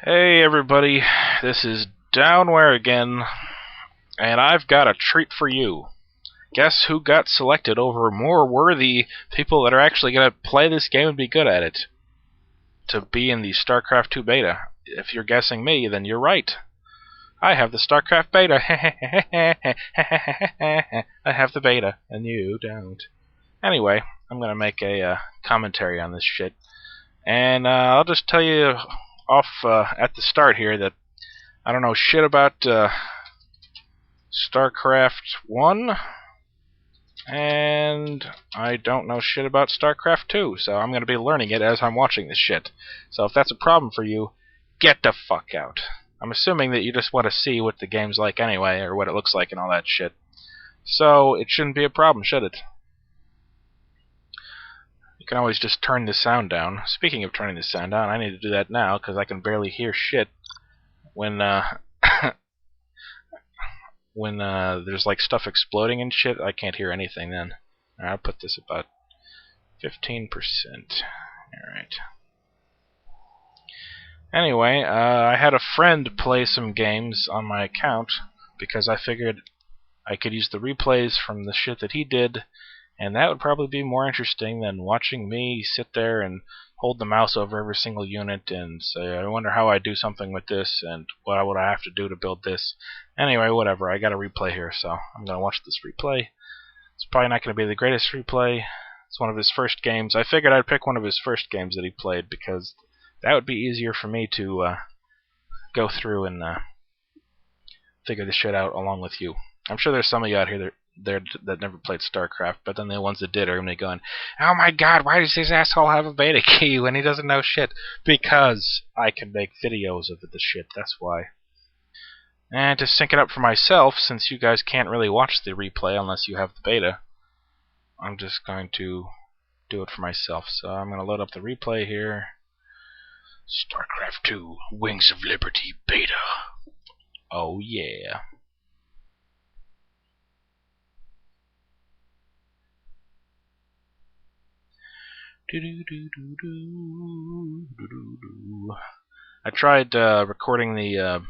Hey everybody, this is Downware again, and I've got a treat for you. Guess who got selected over more worthy people that are actually going to play this game and be good at it? To be in the StarCraft 2 beta. If you're guessing me, then you're right. I have the StarCraft beta. I have the beta, and you don't. Anyway, I'm going to make a commentary on this shit. And I'll just tell you off at the start here that I don't know shit about StarCraft 1, and I don't know shit about StarCraft 2, so I'm going to be learning it as I'm watching this shit. So if that's a problem for you, get the fuck out. I'm assuming that you just want to see what the game's like anyway, or what it looks like and all that shit. So it shouldn't be a problem, should it? You can always just turn the sound down. Speaking of turning the sound down, I need to do that now, because I can barely hear shit when when there's like stuff exploding and shit. I can't hear anything then. Alright, I'll put this about 15%. Alright. Anyway, I had a friend play some games on my account because I figured I could use the replays from the shit that he did, and that would probably be more interesting than watching me sit there and hold the mouse over every single unit and say, I wonder how I do something with this, and what would I have to do to build this. Anyway, whatever, I got a replay here, so I'm going to watch this replay. It's probably not going to be the greatest replay. It's one of his first games. I figured I'd pick one of his first games that he played, because that would be easier for me to go through and figure this shit out along with you. I'm sure there's some of you out here that never played StarCraft, but then the ones that did are going to be going, oh my god, why does this asshole have a beta key when he doesn't know shit? Because I can make videos of the shit, that's why. And to sync it up for myself, since you guys can't really watch the replay unless you have the beta, I'm just going to do it for myself. So I'm going to load up the replay here. StarCraft 2 Wings of Liberty beta. Oh yeah. I tried recording the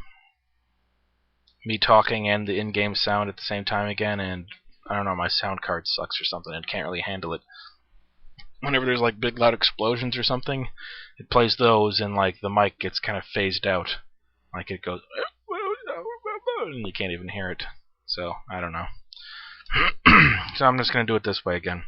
me talking and the in-game sound at the same time again, and I don't know, my sound card sucks or something and can't really handle it. Whenever there's like big loud explosions or something, it plays those and like the mic gets kind of phased out. Like it goes and you can't even hear it. So, I don't know. So I'm just going to do it this way again.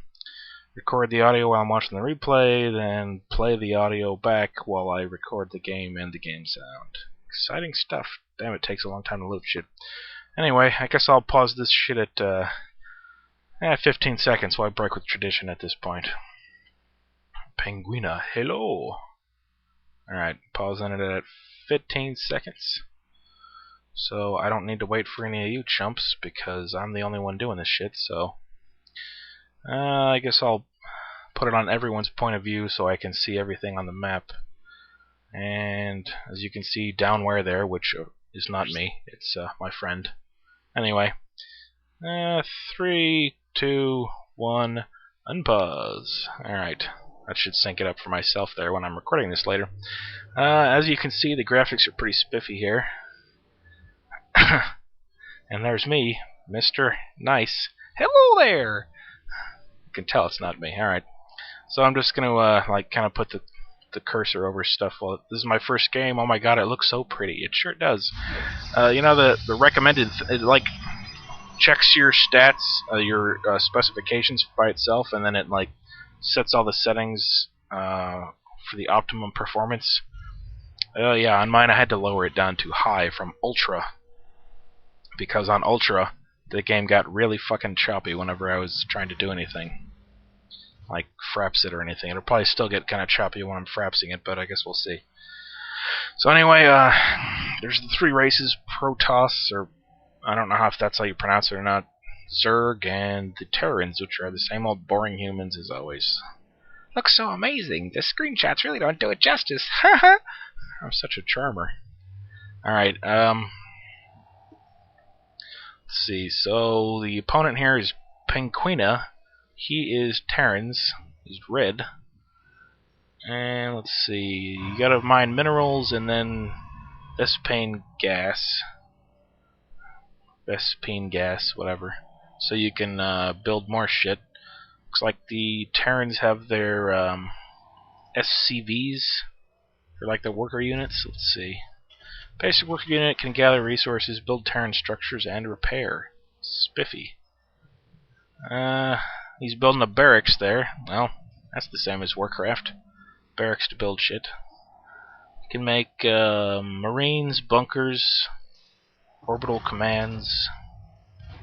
Record the audio while I'm watching the replay, then play the audio back while I record the game and the game sound. Exciting stuff. Damn, it takes a long time to load shit. Anyway, I guess I'll pause this shit at 15 seconds while I break with tradition at this point. Penguina, hello. Alright, pausing it at 15 seconds. So I don't need to wait for any of you chumps because I'm the only one doing this shit, so I guess I'll put it on everyone's point of view so I can see everything on the map. And as you can see, Downware there, which is not me, it's my friend. Anyway, 3, 2, 1, unpause. Alright, that should sync it up for myself there when I'm recording this later. As you can see, the graphics are pretty spiffy here. And there's me, Mr. Nice. Hello there! You can tell it's not me. Alright. So I'm just gonna like kind of put the cursor over stuff. Well, this is my first game. Oh my god, it looks so pretty. It sure does. You know, the recommended, it like checks your stats, your specifications by itself, and then it like sets all the settings for the optimum performance. Yeah, on mine I had to lower it down to high from ultra, because on ultra the game got really fucking choppy whenever I was trying to do anything like fraps it or anything. It'll probably still get kind of choppy when I'm frapsing it, but I guess we'll see. So anyway, there's the 3 races: Protoss, or I don't know if that's how you pronounce it or not, Zerg, and the Terrans, which are the same old boring humans as always. Looks so amazing. The screenshots really don't do it justice. Haha. I'm such a charmer. Alright, let's see. So the opponent here is Penguina. He is Terrans. He's red. And let's see. You gotta mine minerals and then Vespene gas. Vespene gas, whatever. So you can build more shit. Looks like the Terrans have their SCVs, or like the worker units. Let's see. Basic worker unit can gather resources, build Terran structures, and repair. Spiffy. He's building a barracks there. Well, that's the same as Warcraft. Barracks to build shit. You can make marines, bunkers, orbital commands.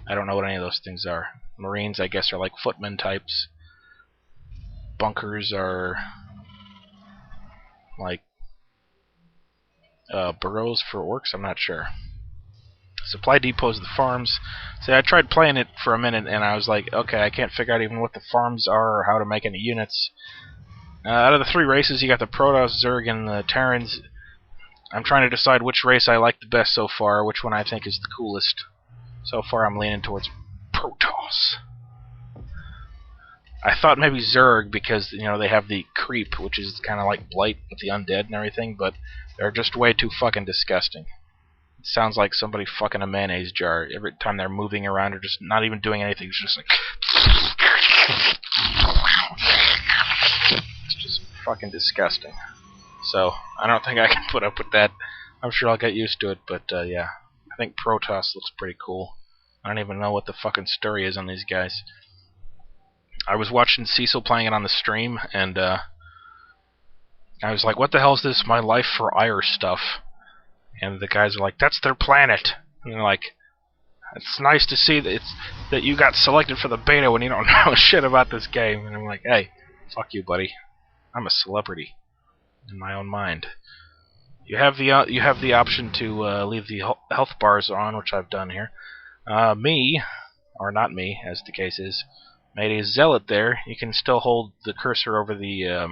I don't know what any of those things are. Marines, I guess, are like footman types. Bunkers are like burrows for orcs. I'm not sure. Supply depots, the farms. See, I tried playing it for a minute, and I was like, okay, I can't figure out even what the farms are or how to make any units. Out of the three races, you got the Protoss, Zerg, and the Terrans. I'm trying to decide which race I like the best so far, which one I think is the coolest. So far, I'm leaning towards Protoss. I thought maybe Zerg because, you know, they have the creep, which is kind of like Blight with the undead and everything, but they're just way too fucking disgusting. It sounds like somebody fucking a mayonnaise jar every time they're moving around or just not even doing anything. It's just like... It's just fucking disgusting. So, I don't think I can put up with that. I'm sure I'll get used to it, but yeah. I think Protoss looks pretty cool. I don't even know what the fucking story is on these guys. I was watching Cecil playing it on the stream, and I was like, what the hell is this My Life for Ire stuff? And the guys are like, that's their planet. And they're like, it's nice to see that you got selected for the beta when you don't know shit about this game. And I'm like, hey, fuck you, buddy. I'm a celebrity in my own mind. You have the option to leave the health bars on, which I've done here. Me, or not me, as the case is, made a zealot there. You can still hold the cursor over the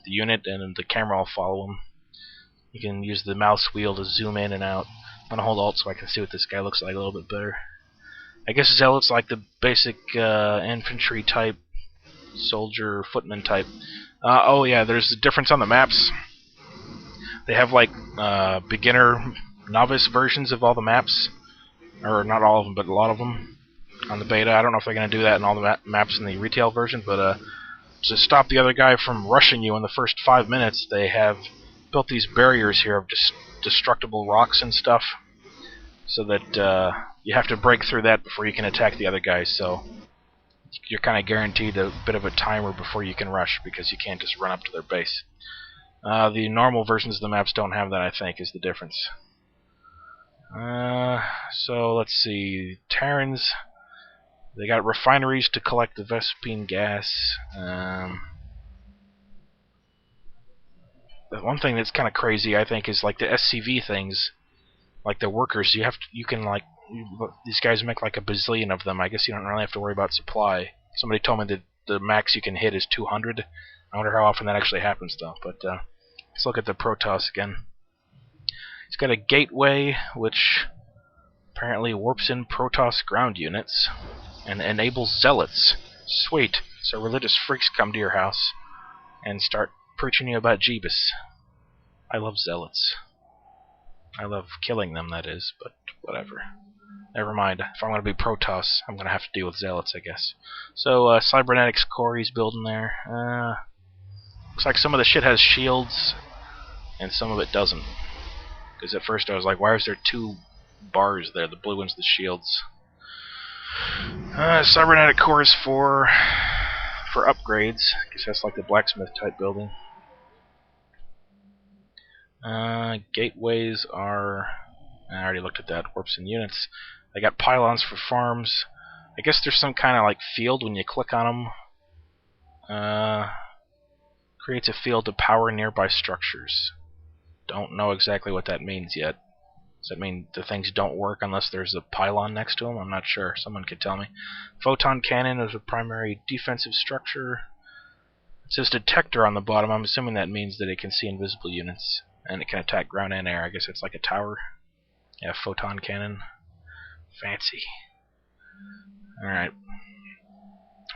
unit, and the camera will follow him. You can use the mouse wheel to zoom in and out. I'm gonna hold Alt so I can see what this guy looks like a little bit better. I guess Zealot's like the basic infantry type, soldier, footman type. Oh yeah, there's a difference on the maps. They have like beginner, novice versions of all the maps, or not all of them, but a lot of them on the beta. I don't know if they're gonna do that in all the maps in the retail version, but to stop the other guy from rushing you in the first 5 minutes, they have built these barriers here of destructible rocks and stuff, so that you have to break through that before you can attack the other guys. So you're kind of guaranteed a bit of a timer before you can rush, because you can't just run up to their base. The normal versions of the maps don't have that, I think, is the difference. So let's see. Terrans, they got refineries to collect the Vespene gas. The one thing that's kind of crazy, I think, is like the SCV things, like the workers. These guys make like a bazillion of them. I guess you don't really have to worry about supply. Somebody told me that the max you can hit is 200. I wonder how often that actually happens, though. But let's look at the Protoss again. He's got a gateway, which apparently warps in Protoss ground units and enables zealots. Sweet. So religious freaks come to your house and start preaching you about Jeebus. I love zealots. I love killing them, that is, but whatever. Never mind. If I'm going to be Protoss, I'm going to have to deal with zealots, I guess. So, Cybernetics core he's building there. Looks like some of the shit has shields, and some of it doesn't. Because at first I was like, why is there 2 bars there? The blue one's the shields. Cybernetic core is for upgrades. I guess that's like the blacksmith type building. Gateways are... I already looked at that. Warps and units. They got pylons for farms. I guess there's some kind of like field when you click on them. Creates a field to power nearby structures. Don't know exactly what that means yet. Does that mean the things don't work unless there's a pylon next to them? I'm not sure. Someone could tell me. Photon cannon is a primary defensive structure. It says detector on the bottom. I'm assuming that means that it can see invisible units. And it can attack ground and air. I guess it's like a tower. Yeah, photon cannon. Fancy. Alright.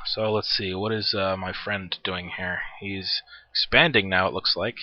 So let's see. What is my friend doing here? He's expanding now, it looks like.